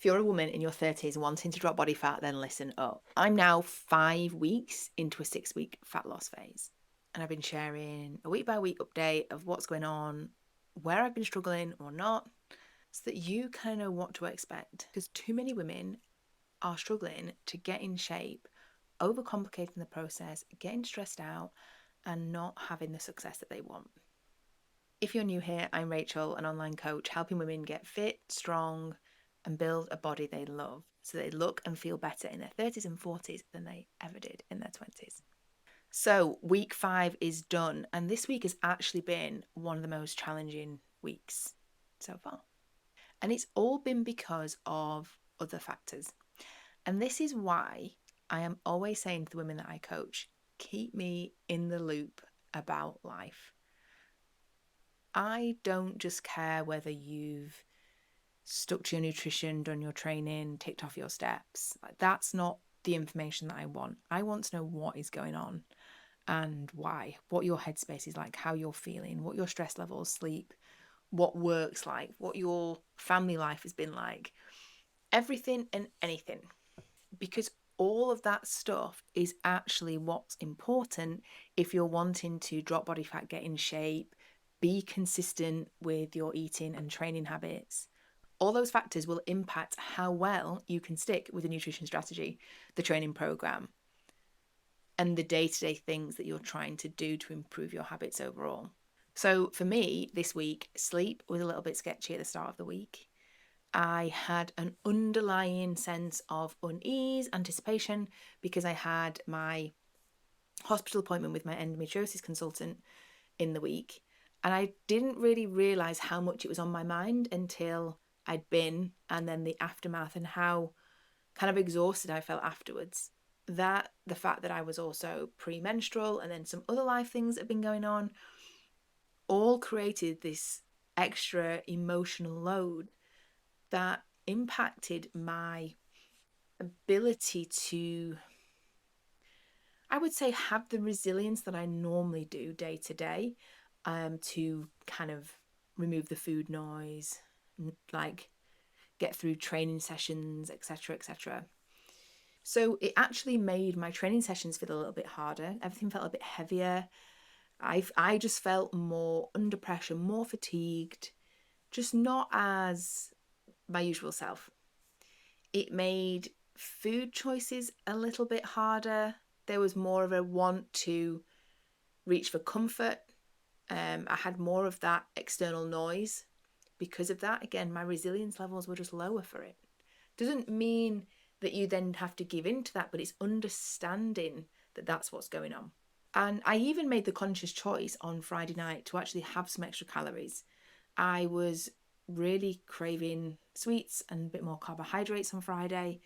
If you're a woman in your 30s wanting to drop body fat, then listen up. I'm now 5 weeks into a 6 week fat loss phase. And I've been sharing a week by week update of what's going on, where I've been struggling or not, so that you kind of know what to expect. Because too many women are struggling to get in shape, overcomplicating the process, getting stressed out, and not having the success that they want. If you're new here, I'm Rachel, an online coach helping women get fit, strong, and build a body they love so they look and feel better in their 30s and 40s than they ever did in their 20s. So, week 5 is done, and this week has actually been one of the most challenging weeks so far. And it's all been because of other factors. And this is why I am always saying to the women that I coach, keep me in the loop about life. I don't just care whether you've stuck to your nutrition, done your training, ticked off your steps. That's not the information that I want. I want to know what is going on and why, what your headspace is like, how you're feeling, what your stress levels, sleep, what work's like, what your family life has been like, everything and anything. Because all of that stuff is actually what's important if you're wanting to drop body fat, get in shape, be consistent with your eating and training habits. All those factors will impact how well you can stick with the nutrition strategy, the training program, and the day-to-day things that you're trying to do to improve your habits overall. So for me, this week, sleep was a little bit sketchy at the start of the week. I had an underlying sense of unease, anticipation, because I had my hospital appointment with my endometriosis consultant in the week. And I didn't really realise how much it was on my mind until I'd been, and then the aftermath and how kind of exhausted I felt afterwards. That, the fact that I was also premenstrual and then some other life things that have been going on, all created this extra emotional load that impacted my ability to, I would say, have the resilience that I normally do day to day, to kind of remove the food noise, like get through training sessions, etc., etc. So it actually made my training sessions feel a little bit harder. Everything felt a bit heavier. I just felt more under pressure, more fatigued, just not as my usual self. It made food choices a little bit harder. There was more of a want to reach for comfort. I had more of that external noise. Because of that, again, my resilience levels were just lower for it. Doesn't mean that you then have to give in to that, but it's understanding that that's what's going on. And I even made the conscious choice on Friday night to actually have some extra calories. I was really craving sweets and a bit more carbohydrates on Friday.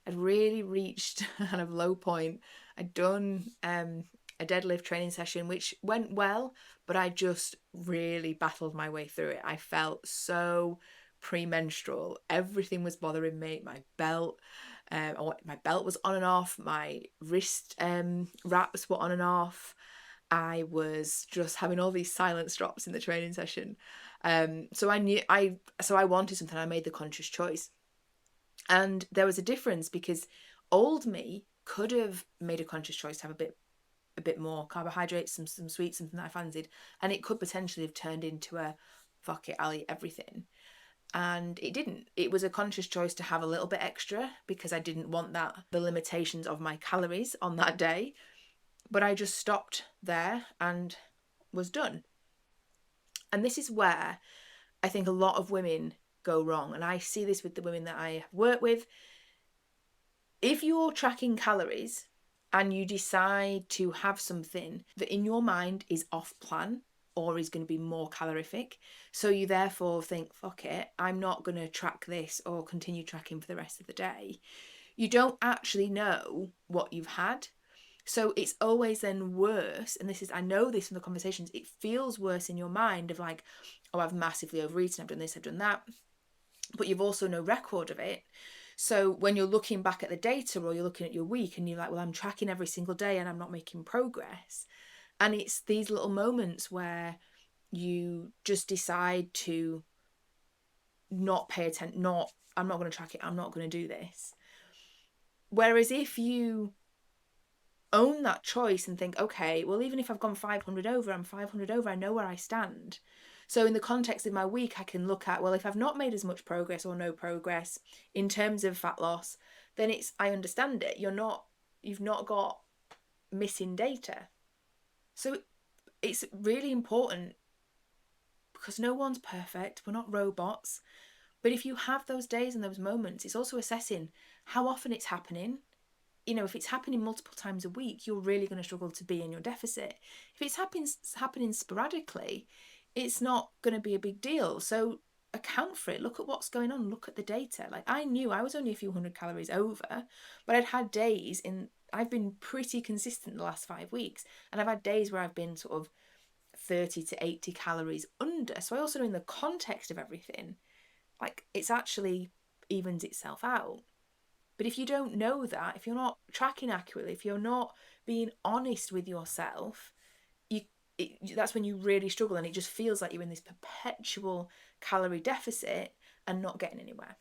I'd really reached a kind of low point. I'd done a deadlift training session, which went well, but I just really battled my way through it. I felt so premenstrual. Everything was bothering me. My belt was on and off. My wrist wraps were on and off. I was just having all these silence drops in the training session. So I wanted something. I made the conscious choice. And there was a difference because old me could have made a conscious choice to have a bit more carbohydrates, some sweets, something that I fancied, and it could potentially have turned into a fuck it, I'll eat everything. And it didn't. It was a conscious choice to have a little bit extra because I didn't want the limitations of my calories on that day. But I just stopped there and was done. And this is where I think a lot of women go wrong. And I see this with the women that I work with. If you're tracking calories and you decide to have something that in your mind is off plan or is going to be more calorific, so you therefore think, fuck it, I'm not going to track this or continue tracking for the rest of the day, you don't actually know what you've had. So it's always then worse. And I know this from the conversations, it feels worse in your mind of like, oh, I've massively overeaten, I've done this, I've done that. But you've also no record of it. So when you're looking back at the data or you're looking at your week and you're like, well, I'm tracking every single day and I'm not making progress. And it's these little moments where you just decide to not pay attention, not I'm not going to track it, I'm not going to do this. Whereas if you own that choice and think, okay, well, even if I've gone 500 over, I'm 500 over, I know where I stand. So in the context of my week, I can look at, well, if I've not made as much progress or no progress in terms of fat loss, then I understand it. You've not got missing data. So it's really important, because no one's perfect. We're not robots. But if you have those days and those moments, it's also assessing how often it's happening. If it's happening multiple times a week, you're really going to struggle to be in your deficit. If it's happening sporadically, it's not going to be a big deal. So account for it. Look at what's going on. Look at the data. Like, I knew I was only a few hundred calories over, but I'd had days I've been pretty consistent the last 5 weeks, and I've had days where I've been sort of 30 to 80 calories under. So I also know, in the context of everything, like, it's actually evens itself out. But if you don't know that, if you're not tracking accurately, if you're not being honest with yourself, that's when you really struggle, and it just feels like you're in this perpetual calorie deficit and not getting anywhere.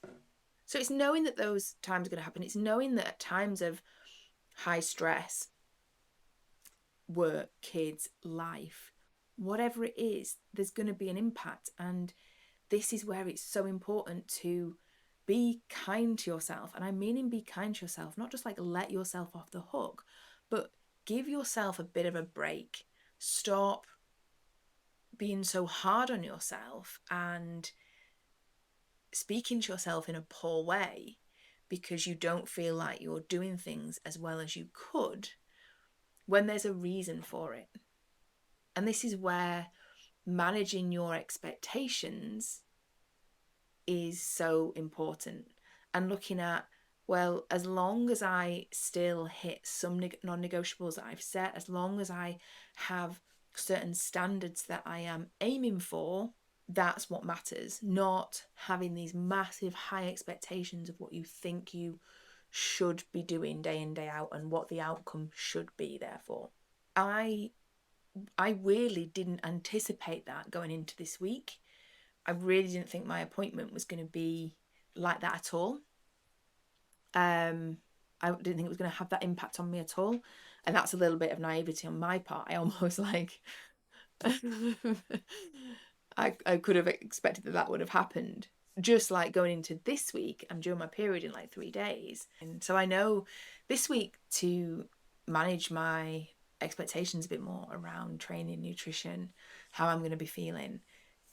So it's knowing that those times are going to happen. It's knowing that at times of high stress, work, kids, life, whatever it is, there's going to be an impact. And this is where it's so important to be kind to yourself. And I mean, be kind to yourself, not just like let yourself off the hook, but give yourself a bit of a break. Stop being so hard on yourself and speaking to yourself in a poor way because you don't feel like you're doing things as well as you could, when there's a reason for it. And this is where managing your expectations is so important, and looking at, well, as long as I still hit some non-negotiables that I've set, as long as I have certain standards that I am aiming for, that's what matters, not having these massive high expectations of what you think you should be doing day in, day out, and what the outcome should be. Therefore, I really didn't anticipate that going into this week. I really didn't think my appointment was going to be like that at all. I didn't think it was going to have that impact on me at all. And that's a little bit of naivety on my part. I almost like I could have expected that would have happened. Just like going into this week, I'm due my period in like 3 days. And so I know this week to manage my expectations a bit more around training, nutrition, how I'm going to be feeling,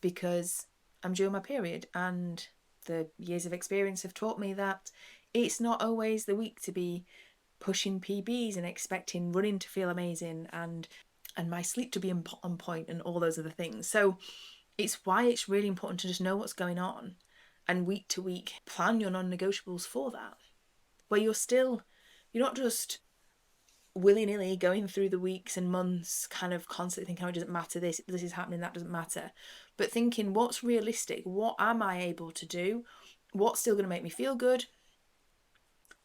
because I'm due my period, and the years of experience have taught me that it's not always the week to be pushing PBs and expecting running to feel amazing and my sleep to be on point and all those other things. So it's why it's really important to just know what's going on, and week to week plan your non-negotiables for that, where you're not just willy-nilly going through the weeks and months kind of constantly thinking, oh, it doesn't matter, this is happening, that doesn't matter, but thinking, what's realistic, what am I able to do, what's still going to make me feel good,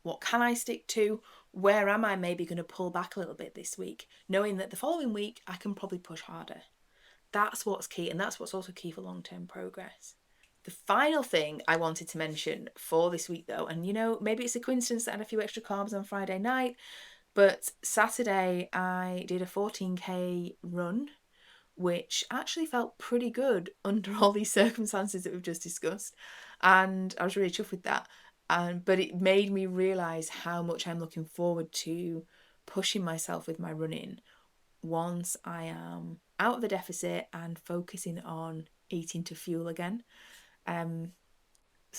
what can I stick to, where am I maybe going to pull back a little bit this week, knowing that the following week I can probably push harder. That's what's key, and that's what's also key for long-term progress. The final thing I wanted to mention for this week, though, and maybe it's a coincidence that I had a few extra carbs on Friday night, but Saturday I did a 14k run, which actually felt pretty good under all these circumstances that we've just discussed. And I was really chuffed with that. But it made me realise how much I'm looking forward to pushing myself with my running once I am out of the deficit and focusing on eating to fuel again. And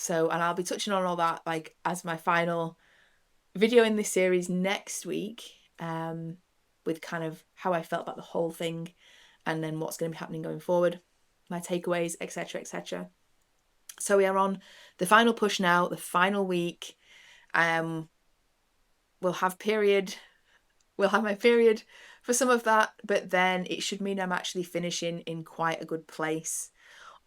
I'll be touching on all that like as my final video in this series next week, with kind of how I felt about the whole thing, and then what's going to be happening going forward, my takeaways, etc., etc. So we are on the final push now, the final week. We'll have my period for some of that, but then it should mean I'm actually finishing in quite a good place,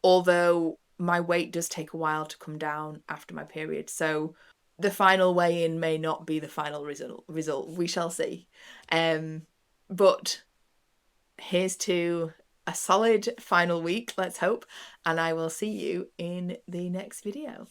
although my weight does take a while to come down after my period. So the final weigh-in may not be the final result. We shall see. But here's to a solid final week, let's hope, and I will see you in the next video.